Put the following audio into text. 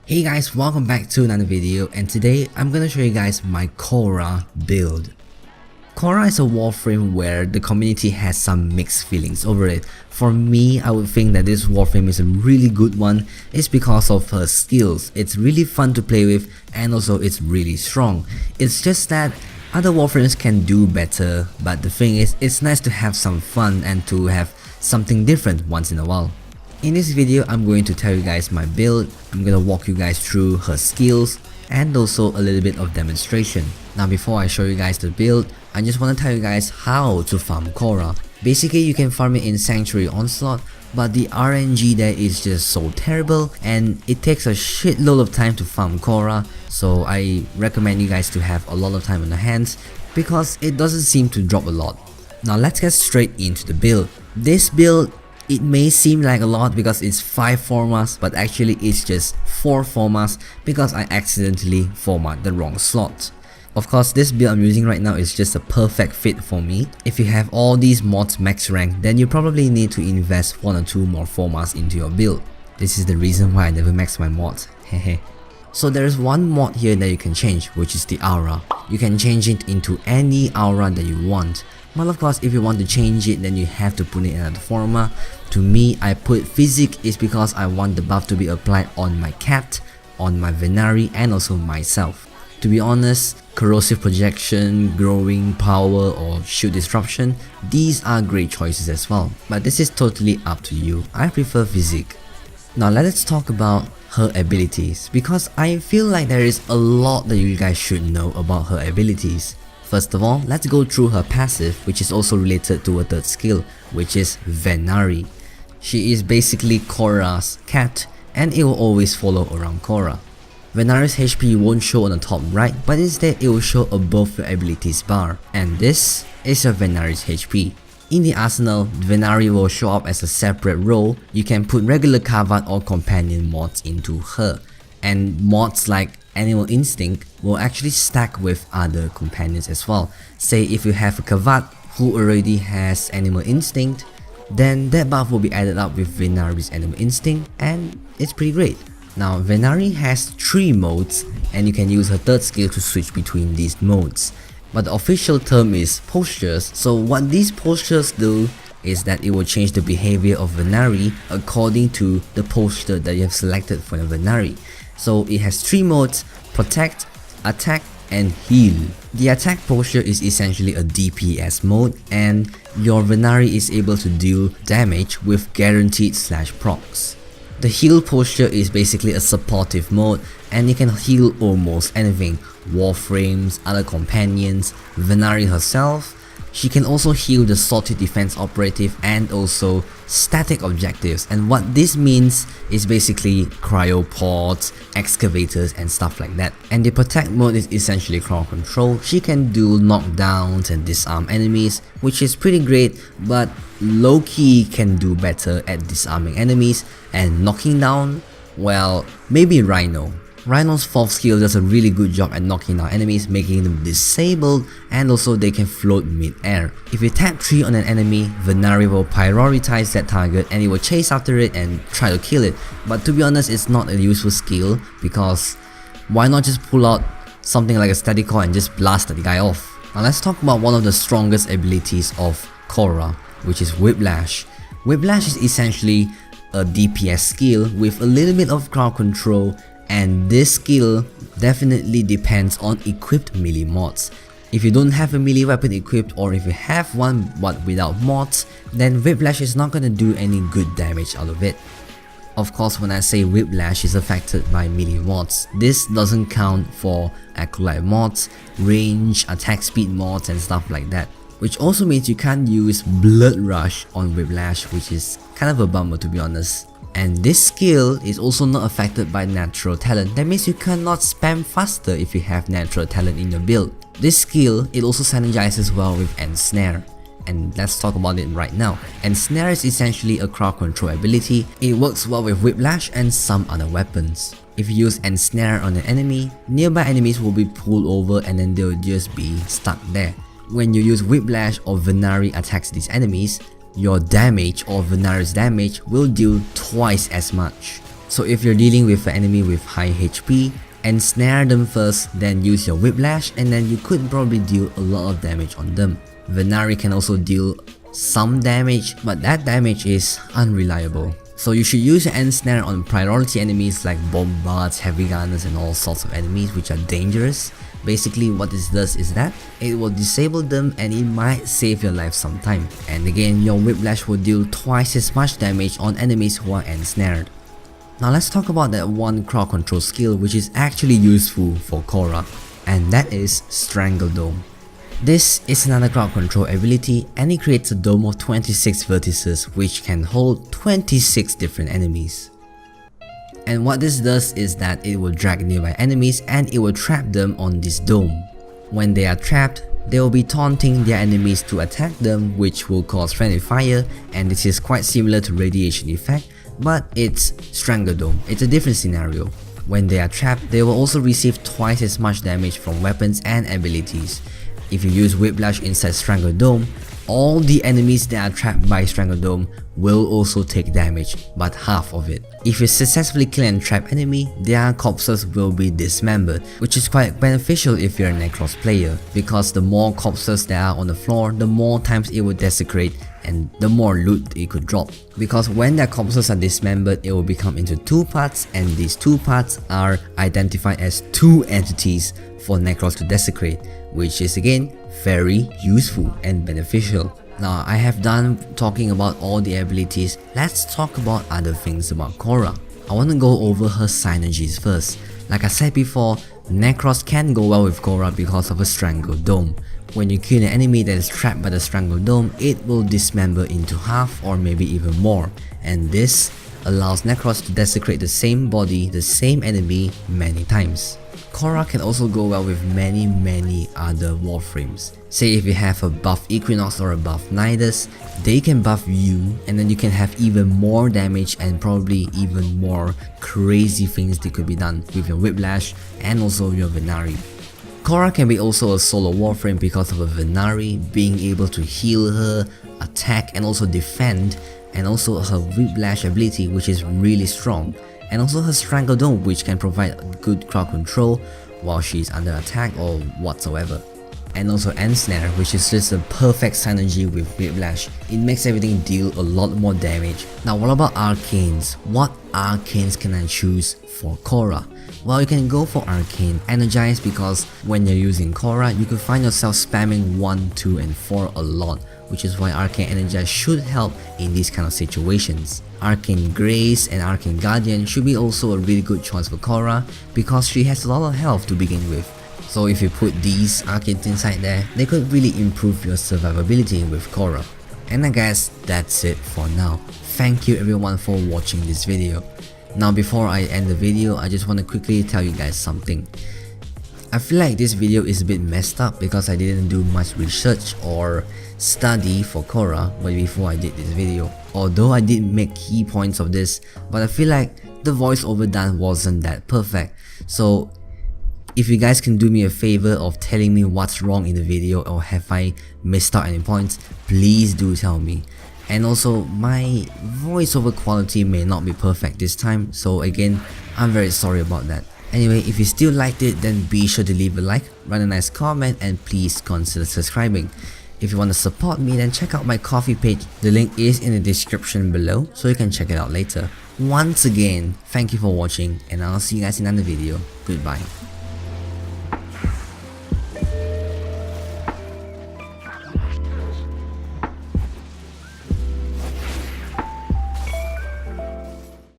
Hey guys, welcome back to another video, and today I'm gonna show you guys my Khora build. Khora is a Warframe where the community has some mixed feelings over it. For me, I would think that this Warframe is a really good one. It's because of her skills. It's really fun to play with, and also it's really strong. It's just that other Warframes can do better, but the thing is, it's nice to have some fun and to have something different once in a while. In this video, I'm going to tell you guys my build. I'm gonna walk you guys through her skills and also a little bit of demonstration. Now before I show you guys the build, I just want to tell you guys how to farm Khora. Basically, you can farm it in Sanctuary Onslaught, but the RNG there is just so terrible and it takes a shitload of time to farm Khora, so I recommend you guys to have a lot of time on the hands because it doesn't seem to drop a lot. Now let's get straight into the build. This build, it may seem like a lot because it's 5 formas, but actually it's just 4 formas because I accidentally format the wrong slot. Of course, this build I'm using right now is just a perfect fit for me. If you have all these mods max rank, then you probably need to invest 1 or 2 more formas into your build. This is the reason why I never max my mods, hehe. So there is one mod here that you can change, which is the aura. You can change it into any aura that you want. But of course, if you want to change it, then you have to put it in another forma. To me, I put physic is because I want the buff to be applied on my cat, on my Venari, and also myself. To be honest, corrosive projection, growing power, or shield disruption, these are great choices as well. But this is totally up to you. I prefer physic. Now let's talk about her abilities, because I feel like there is a lot that you guys should know about her abilities. First of all, let's go through her passive, which is also related to her third skill, which is Venari. She is basically Khora's cat, and it will always follow around Khora. Venari's HP won't show on the top right, but instead it will show above your abilities bar, and this is your Venari's HP. In the arsenal, Venari will show up as a separate role. You can put regular Kavat or companion mods into her, and mods like Animal Instinct will actually stack with other companions as well. Say if you have a Kavat who already has Animal Instinct, then that buff will be added up with Venari's Animal Instinct, and it's pretty great. Now Venari has 3 modes, and you can use her third skill to switch between these modes. But the official term is postures, so what these postures do is that it will change the behavior of Venari according to the posture that you have selected for your Venari. So it has 3 modes: protect, attack, and heal. The attack posture is essentially a DPS mode, and your Venari is able to deal damage with guaranteed /procs. The heal posture is basically a supportive mode, and you can heal almost anything: Warframes, other companions, Venari herself. She can also heal the Salty Defense Operative and also static objectives, and what this means is basically cryopods, excavators, and stuff like that. And the protect mode is essentially crowd control. She can do knockdowns and disarm enemies, which is pretty great, but low-key can do better at disarming enemies, and knocking down, well, maybe Rhino. Rhino's 4th skill does a really good job at knocking down enemies, making them disabled, and also they can float mid-air. If you tap 3 on an enemy, Venari will prioritize that target and it will chase after it and try to kill it. But to be honest, it's not a useful skill, because why not just pull out something like a static core and just blast the guy off? Now let's talk about one of the strongest abilities of Khora, which is Whiplash. Whiplash is essentially a DPS skill with a little bit of crowd control, and this skill definitely depends on equipped melee mods. If you don't have a melee weapon equipped, or if you have one but without mods, then Whiplash is not gonna do any good damage out of it. Of course, when I say Whiplash is affected by melee mods, this doesn't count for acolyte mods, range, attack speed mods, and stuff like that. Which also means you can't use Blood Rush on Whiplash, which is kind of a bummer, to be honest. And this skill is also not affected by natural talent. That means you cannot spam faster if you have natural talent in your build. This skill, it also synergizes well with Ensnare, and let's talk about it right now. Ensnare is essentially a crowd control ability. It works well with Whiplash and some other weapons. If you use Ensnare on an enemy, nearby enemies will be pulled over and then they'll just be stuck there. When you use Whiplash or Venari attacks these enemies, your damage or Venari's damage will deal twice as much. So if you're dealing with an enemy with high HP, ensnare them first, then use your Whiplash, and then you could probably deal a lot of damage on them. Venari can also deal some damage, but that damage is unreliable. So you should use your ensnare on priority enemies like bombards, heavy gunners, and all sorts of enemies which are dangerous. Basically what this does is that it will disable them and it might save your life sometime. And again, your Whiplash will deal twice as much damage on enemies who are ensnared. Now let's talk about that one crowd control skill which is actually useful for Khora, and that is Strangle Dome. This is another crowd control ability and it creates a dome of 26 vertices which can hold 26 different enemies. And what this does is that it will drag nearby enemies and it will trap them on this dome. When they are trapped, they will be taunting their enemies to attack them, which will cause friendly fire, and this is quite similar to radiation effect, but it's Strangle Dome. It's a different scenario. When they are trapped, they will also receive twice as much damage from weapons and abilities. If you use Whiplash inside Strangle Dome, all the enemies that are trapped by Strangle Dome will also take damage, but half of it. If you successfully kill and trap enemy, their corpses will be dismembered, which is quite beneficial if you're a Necros player, because the more corpses there are on the floor, the more times it will desecrate and the more loot it could drop. Because when their corpses are dismembered, it will become into two parts, and these two parts are identified as two entities for Necros to desecrate, which is again very useful and beneficial. Now I have done talking about all the abilities, let's talk about other things about Khora. I want to go over her synergies first. Like I said before, Necros can go well with Khora because of a Strangle Dome. When you kill an enemy that is trapped by the Strangle Dome, it will dismember into half or maybe even more, and this allows Necros to desecrate the same body, the same enemy many times. Khora can also go well with many other Warframes. Say if you have a buff Equinox or a buff Nidus, they can buff you, and then you can have even more damage and probably even more crazy things that could be done with your Whiplash and also your Venari. Khora can be also a solo Warframe because of a Venari being able to heal her, attack and also defend, and also her Whiplash ability which is really strong, and also her Strangle Dome which can provide good crowd control while she's under attack or whatsoever. And also Ensnare, which is just a perfect synergy with Whiplash. It makes everything deal a lot more damage. Now what about Arcanes? What Arcanes can I choose for Khora? Well, you can go for Arcane Energize because when you're using Khora, you could find yourself spamming 1, 2 and 4 a lot, which is why Arcane Energize should help in these kind of situations. Arcane Grace and Arcane Guardian should be also a really good choice for Khora because she has a lot of health to begin with. So if you put these arcanes inside there, they could really improve your survivability with Khora. And I guess that's it for now. Thank you everyone for watching this video. Now before I end the video, I just want to quickly tell you guys something. I feel like this video is a bit messed up because I didn't do much research or study for Khora before I did this video. Although I did make key points of this, but I feel like the voiceover done wasn't that perfect. So if you guys can do me a favor of telling me what's wrong in the video or have I missed out any points, please do tell me. And also my voiceover quality may not be perfect this time, so again I'm very sorry about that. Anyway, if you still liked it, then be sure to leave a like, write a nice comment and please consider subscribing. If you want to support me, then check out my Ko-fi page. The link is in the description below so you can check it out later. Once again, thank you for watching and I'll see you guys in another video. Goodbye.